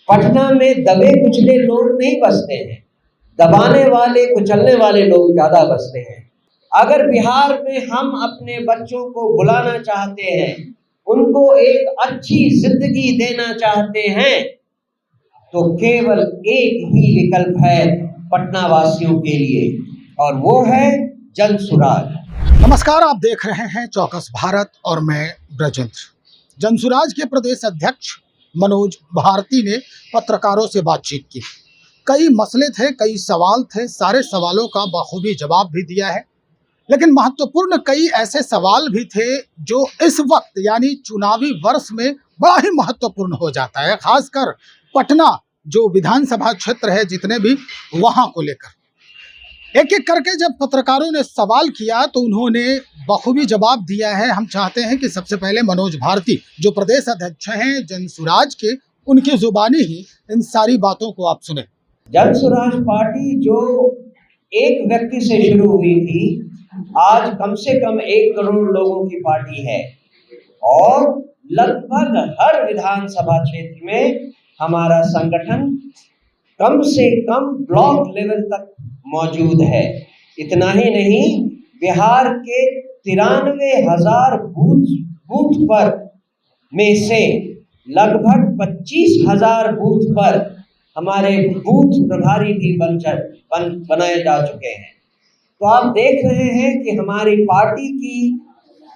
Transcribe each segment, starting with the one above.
पटना में दबे कुचले लोग नहीं बसते हैं, दबाने वाले कुचलने वाले लोग ज्यादा बसते हैं। अगर बिहार में हम अपने बच्चों को बुलाना चाहते हैं, उनको एक अच्छी जिंदगी देना चाहते हैं, तो केवल एक ही विकल्प है पटना वासियों के लिए, और वो है जनसुराज। नमस्कार, आप देख रहे हैं चौकस भारत और मैं ब्रजेंद्र। जनसुराज के प्रदेश अध्यक्ष मनोज भारती ने पत्रकारों से बातचीत की। कई मसले थे, कई सवाल थे, सारे सवालों का बखूबी जवाब भी दिया है। लेकिन महत्वपूर्ण कई ऐसे सवाल भी थे जो इस वक्त यानी चुनावी वर्ष में बड़ा ही महत्वपूर्ण हो जाता है, खासकर पटना जो विधानसभा क्षेत्र है, जितने भी वहां को लेकर। एक एक करके जब पत्रकारों ने सवाल किया तो उन्होंने बखूबी जवाब दिया है। हम चाहते हैं कि सबसे पहले मनोज भारती जो प्रदेश अध्यक्ष हैं जनसुराज के, उनकी जुबानी ही इन सारी बातों को आप सुने। जनसुराज पार्टी जो एक व्यक्ति से शुरू हुई थी, आज कम से कम 1 करोड़ लोगों की पार्टी है और लगभग हर विधानसभा क्षेत्र में हमारा संगठन कम से कम ब्लॉक लेवल तक मौजूद है। इतना ही नहीं, बिहार के 93,000 बूथ पर में से लगभग 25,000 बूथ पर हमारे बूथ प्रभारी भी बनाए जा चुके हैं। तो आप देख रहे हैं कि हमारी पार्टी की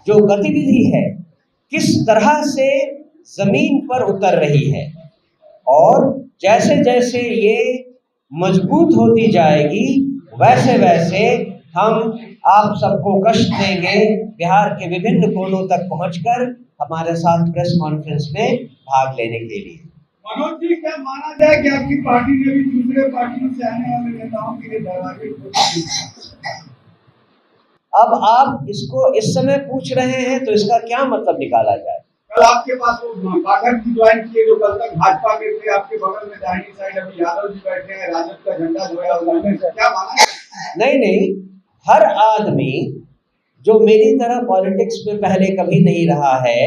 जो गतिविधि है किस तरह से जमीन पर उतर रही है, और जैसे जैसे ये मजबूत होती जाएगी वैसे वैसे हम आप सबको कष्ट देंगे बिहार के विभिन्न कोनों तक पहुंचकर हमारे साथ प्रेस कॉन्फ्रेंस में भाग लेने के लिए। मनोज जी, क्या माना जाए कि आपकी पार्टी ने भी दूसरे पार्टियों से आने वाले नेताओं के लिए दरवाजे खोले? अब आप इसको इस समय पूछ रहे हैं तो इसका क्या मतलब निकाला जाए? कल आपके पास वो पाठक की ज्वाइन किए जो कल तक भाजपा के थे, आपके बगल में दाहिनी साइड अभी यादव जी बैठे हैं, राजद का झंडा जो है क्या माना? नहीं, हर आदमी जो मेरी तरह पॉलिटिक्स में पहले कभी नहीं रहा है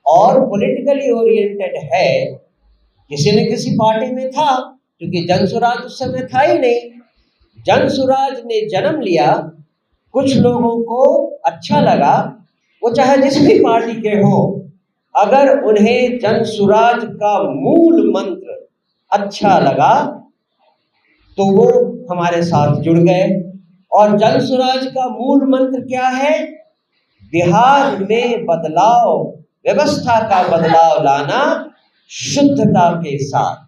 और पॉलिटिकली ओरिएंटेड है, किसी न किसी पार्टी में था, क्योंकि जनसुराज उस समय था ही नहीं। जनसुराज ने जन्म लिया, कुछ लोगों को अच्छा लगा, वो चाहे जिस भी पार्टी के हो, अगर उन्हें जनसुराज का मूल मंत्र अच्छा लगा तो वो हमारे साथ जुड़ गए। और जनसुराज का मूल मंत्र क्या है? बिहार में बदलाव, व्यवस्था का बदलाव लाना शुद्धता के साथ।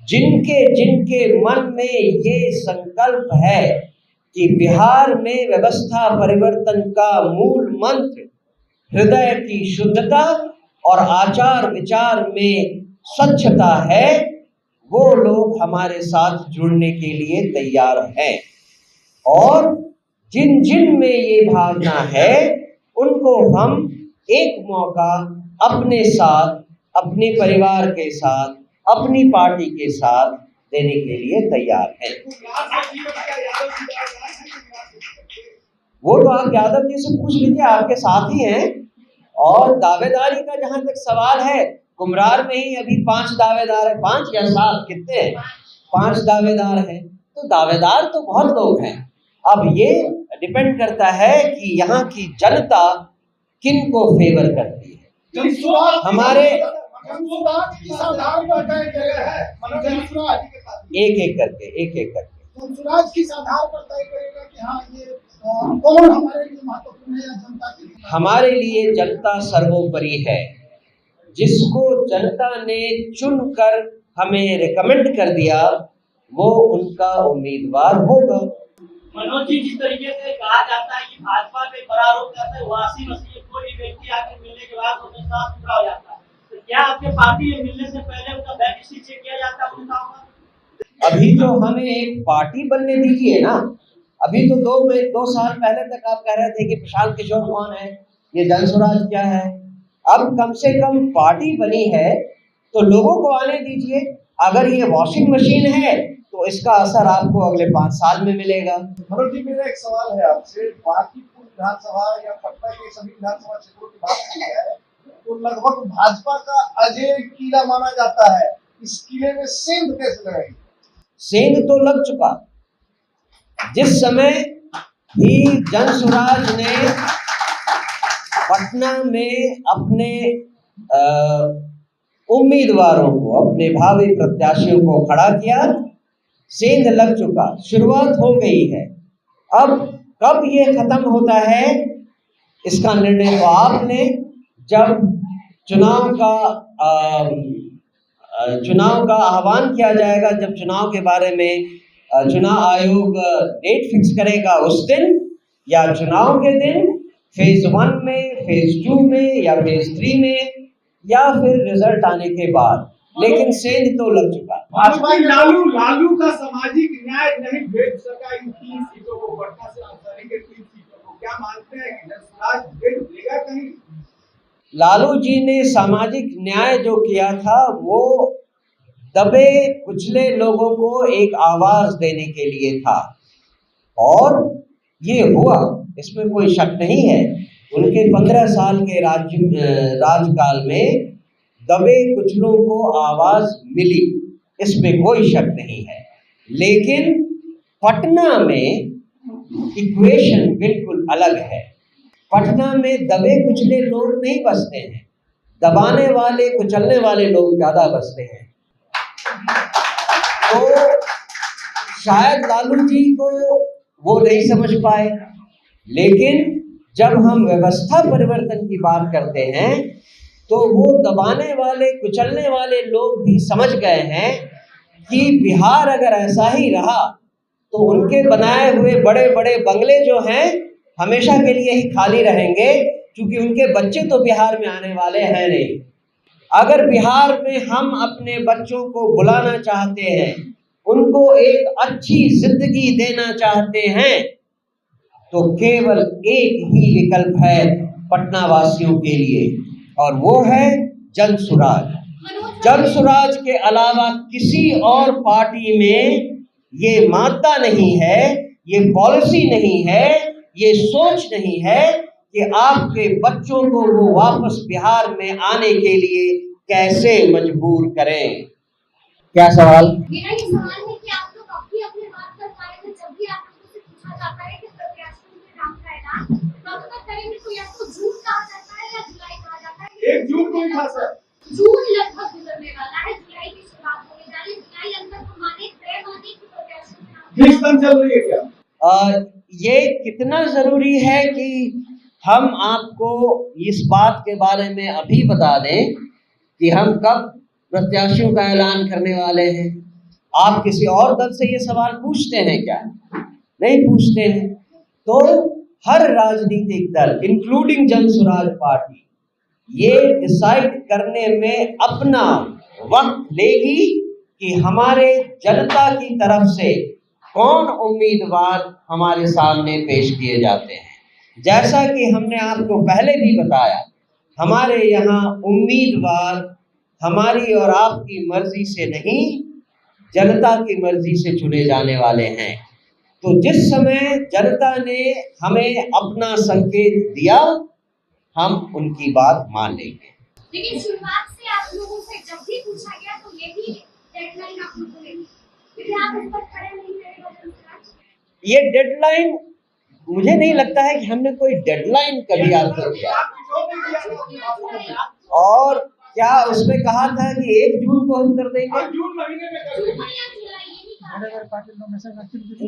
जिनके मन में ये संकल्प है कि बिहार में व्यवस्था परिवर्तन का मूल मंत्र हृदय की शुद्धता और आचार विचार में स्वच्छता है, वो लोग हमारे साथ जुड़ने के लिए तैयार हैं। और जिन में ये भावना है उनको हम एक मौका अपने साथ, अपने परिवार के साथ, अपनी पार्टी के साथ देने के लिए तैयार हैं। वो तो आप यादव जी से पूछ लीजिए, आपके साथ ही हैं। और दावेदारी का जहां तक सवाल है, कुम्हरार में ही अभी 5 दावेदार है, 5 या 7 कितने हैं? 5 दावेदार हैं। तो दावेदार तो बहुत लोग हैं। अब ये डिपेंड करता है कि यहाँ की जनता किन को फेवर करती है। हमारे एक करके जनसुराज किस आधार पर तय करेगा कि हाँ ये कौन हमारे लिए महत्वपूर्ण है या जनता के लिए? हमारे लिए जनता सर्वोपरि है। जिसको जनता ने चुनकर हमें रिकमेंड कर दिया वो उनका उम्मीदवार होगा। मनोज जी, जिस तरीके से कहा जाता है कि भाजपा पे बड़ा आरोप करता है, वासी मसीह कोई भी व्यक्ति आके मिलने के बाद उसके साथ टुकड़ा हो जाता है, तो क्या आपके पार्टी में मिलने से पहले उनका बैकग्राउंड चेक किया जाता है? अभी तो हमें एक पार्टी बनने दीजिए ना। अभी तो 2 साल पहले तक आप कह रहे थे कि प्रशांत किशोर कौन है, ये जनसुराज क्या है। अब कम से कम पार्टी बनी है तो लोगों को आने दीजिए। अगर ये वॉशिंग मशीन है तो इसका असर आपको अगले 5 साल में मिलेगा। मनोज जी, मेरा एक सवाल है आपसे। बांकीपुर विधानसभा या पटना के सभी विधानसभा क्षेत्रों की बात की है तो लगभग भाजपा का अजय किला माना जाता है। इस किले में सेंध कैसे लगाई? सेंध तो लग चुका। जिस समय भी जनसुराज ने पटना में अपने उम्मीदवारों को, अपने भावी प्रत्याशियों को खड़ा किया, सेंध लग चुका, शुरुआत हो गई है। अब कब ये खत्म होता है इसका निर्णय तो आप लें। जब चुनाव का आह्वान किया जाएगा, जब चुनाव के बारे में चुनाव आयोग डेट फिक्स करेगा उस दिन, या चुनाव के दिन फेज 1 में, फेज 2 में, या फेज 3 में, या फिर रिजल्ट आने के बाद, लेकिन सेंध तो लग चुका। भाजपा लालू का सामाजिक न्याय नहीं भेज सका इन 3 सीटों को, पटना से आंसरी के 3 सीटों को, क्या मानते हैं कि जनसुराज भेज देगा कहीं? लालू जी ने सामाजिक न्याय जो किया था वो दबे कुचले लोगों को एक आवाज देने के लिए था, और ये हुआ, इसमें कोई शक नहीं है। उनके 15 साल के राजकाल में दबे कुचलों को आवाज मिली, इसमें कोई शक नहीं है। लेकिन पटना में इक्वेशन बिल्कुल अलग है। पटना में दबे कुचले लोग नहीं बसते हैं, दबाने वाले, कुचलने वाले लोग ज्यादा बसते हैं। तो शायद लालू जी को वो नहीं समझ पाए, लेकिन जब हम व्यवस्था परिवर्तन की बात करते हैं तो वो दबाने वाले, कुचलने वाले लोग भी समझ गए हैं कि बिहार अगर ऐसा ही रहा तो उनके बनाए हुए बड़े बड़े बंगले जो हैं हमेशा के लिए ही खाली रहेंगे, क्योंकि उनके बच्चे तो बिहार में आने वाले हैं नहीं। अगर बिहार में हम अपने बच्चों को बुलाना चाहते हैं, उनको एक अच्छी जिंदगी देना चाहते हैं, तो केवल एक ही विकल्प है पटना वासियों के लिए, और वो है जनसुराज। जनसुराज के अलावा किसी और पार्टी में ये मादा नहीं है, ये पॉलिसी नहीं है, ये सोच नहीं है कि आपके बच्चों को वो वापस बिहार में आने के लिए कैसे मजबूर करें। क्या सवाल? मेरा ये सवाल है कि आप लोग अभी अपनी बात कर पाए थे, जब भी आप लोगों से पूछा जाता है कि प्रत्याशियों के नाम का ऐलान कब तक करेंगे, तो या तो जून कहा जाता है या जुलाई कहा जाता है। 1 जून को ही था सर। जून लगभग गुजरने वाला है, जुलाई की शुरुआत होने जा रही है। जुलाई अंदर तो माने तय माने कि प्रत्याशियों के नाम किस चल रही है क्या? ये कितना जरूरी है कि हम आपको इस बात के बारे में अभी बता दें कि हम कब प्रत्याशियों का ऐलान करने वाले हैं। आप किसी और दल से ये सवाल पूछते हैं क्या? नहीं पूछते हैं। तो हर राजनीतिक दल इंक्लूडिंग जनसुराज पार्टी ये डिसाइड करने में अपना वक्त लेगी कि हमारे जनता की तरफ से कौन उम्मीदवार हमारे सामने पेश किए जाते हैं। जैसा कि हमने आपको पहले भी बताया, हमारे यहाँ उम्मीदवार हमारी और आपकी मर्जी से नहीं, जनता की मर्जी से चुने जाने वाले हैं। तो जिस समय जनता ने हमें अपना संकेत दिया, हम उनकी बात मान लेंगे। लेकिन शुरुआत से आप लोगों से जब भी पूछा गया तो यही डेडलाइन आप लोगों ने दी, फिर आप इस पर खड़े नहीं रहेगा जनसुराज? ये डेडलाइन, मुझे नहीं लगता है कि हमने कोई डेडलाइन कभी आपको दिया। और क्या उसमें कहा था कि 1 जून को हम कर देंगे? जून महीने में कर देंगे।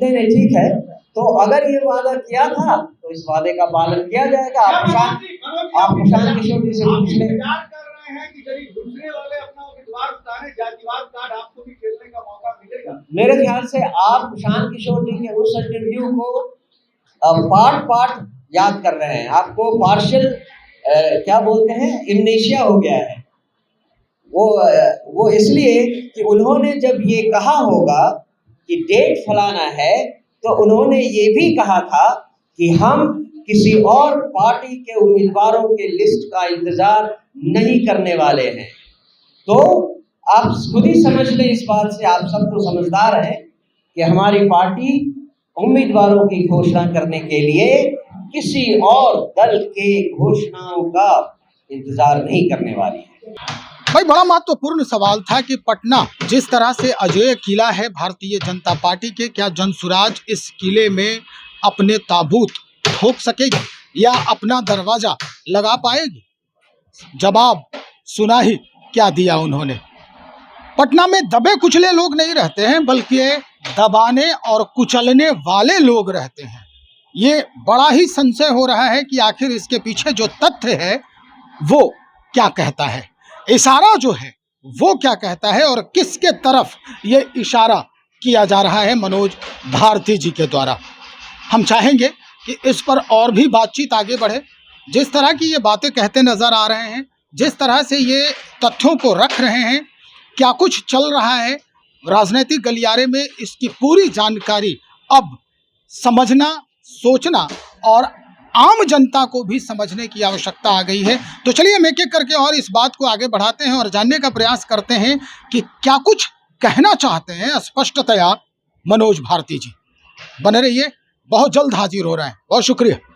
नहीं, ठीक है। तो अगर ये वादा किया था तो इस वादे का पालन किया जाएगा। आप प्रशांत किशोर जी से पूछ लें। इंतजार कर रहे हैं कि यदि दूसरे वाले अपना उम्मीदवार उतारे, जातिवाद कार्ड आपको भी खेलने का मौका मिलेगा। मेरे ख्याल से आप प्रशांत किशोर जी के उस इंटरव्यू को पार्ट याद कर रहे हैं। आपको पार्शियल क्या बोलते हैं, इम्नेशिया हो गया है। वो इसलिए कि उन्होंने जब ये कहा होगा कि डेट फलाना है, तो उन्होंने ये भी कहा था कि हम किसी और पार्टी के उम्मीदवारों के लिस्ट का इंतजार नहीं करने वाले हैं। तो आप खुद ही समझ लें इस बात से, आप सब तो समझदार हैं कि हमारी पार्टी उम्मीदवारों की घोषणा करने के लिए किसी और दल के घोषणाओं का इंतजार नहीं करने वाली है। भाई बड़ा महत्वपूर्ण सवाल था कि पटना जिस तरह से अजेय किला है भारतीय जनता पार्टी के, क्या जनसुराज इस किले में अपने ताबूत ठोक सकेगी या अपना दरवाजा लगा पाएगी? जवाब सुना ही क्या दिया उन्होंने। पटना में दबे कुचले लोग नहीं रहते हैं, बल्कि दबाने और कुचलने वाले लोग रहते हैं। ये बड़ा ही संशय हो रहा है कि आखिर इसके पीछे जो तथ्य है वो क्या कहता है, इशारा जो है वो क्या कहता है और किसके तरफ ये इशारा किया जा रहा है मनोज भारती जी के द्वारा। हम चाहेंगे कि इस पर और भी बातचीत आगे बढ़े। जिस तरह की ये बातें कहते नजर आ रहे हैं, जिस तरह से ये तथ्यों को रख रहे हैं, क्या कुछ चल रहा है राजनीतिक गलियारे में, इसकी पूरी जानकारी अब समझना, सोचना और आम जनता को भी समझने की आवश्यकता आ गई है। तो चलिए हम एक एक करके और इस बात को आगे बढ़ाते हैं और जानने का प्रयास करते हैं कि क्या कुछ कहना चाहते हैं स्पष्टतया मनोज भारती जी। बने रहिए, बहुत जल्द हाजिर हो रहे हैं। बहुत शुक्रिया।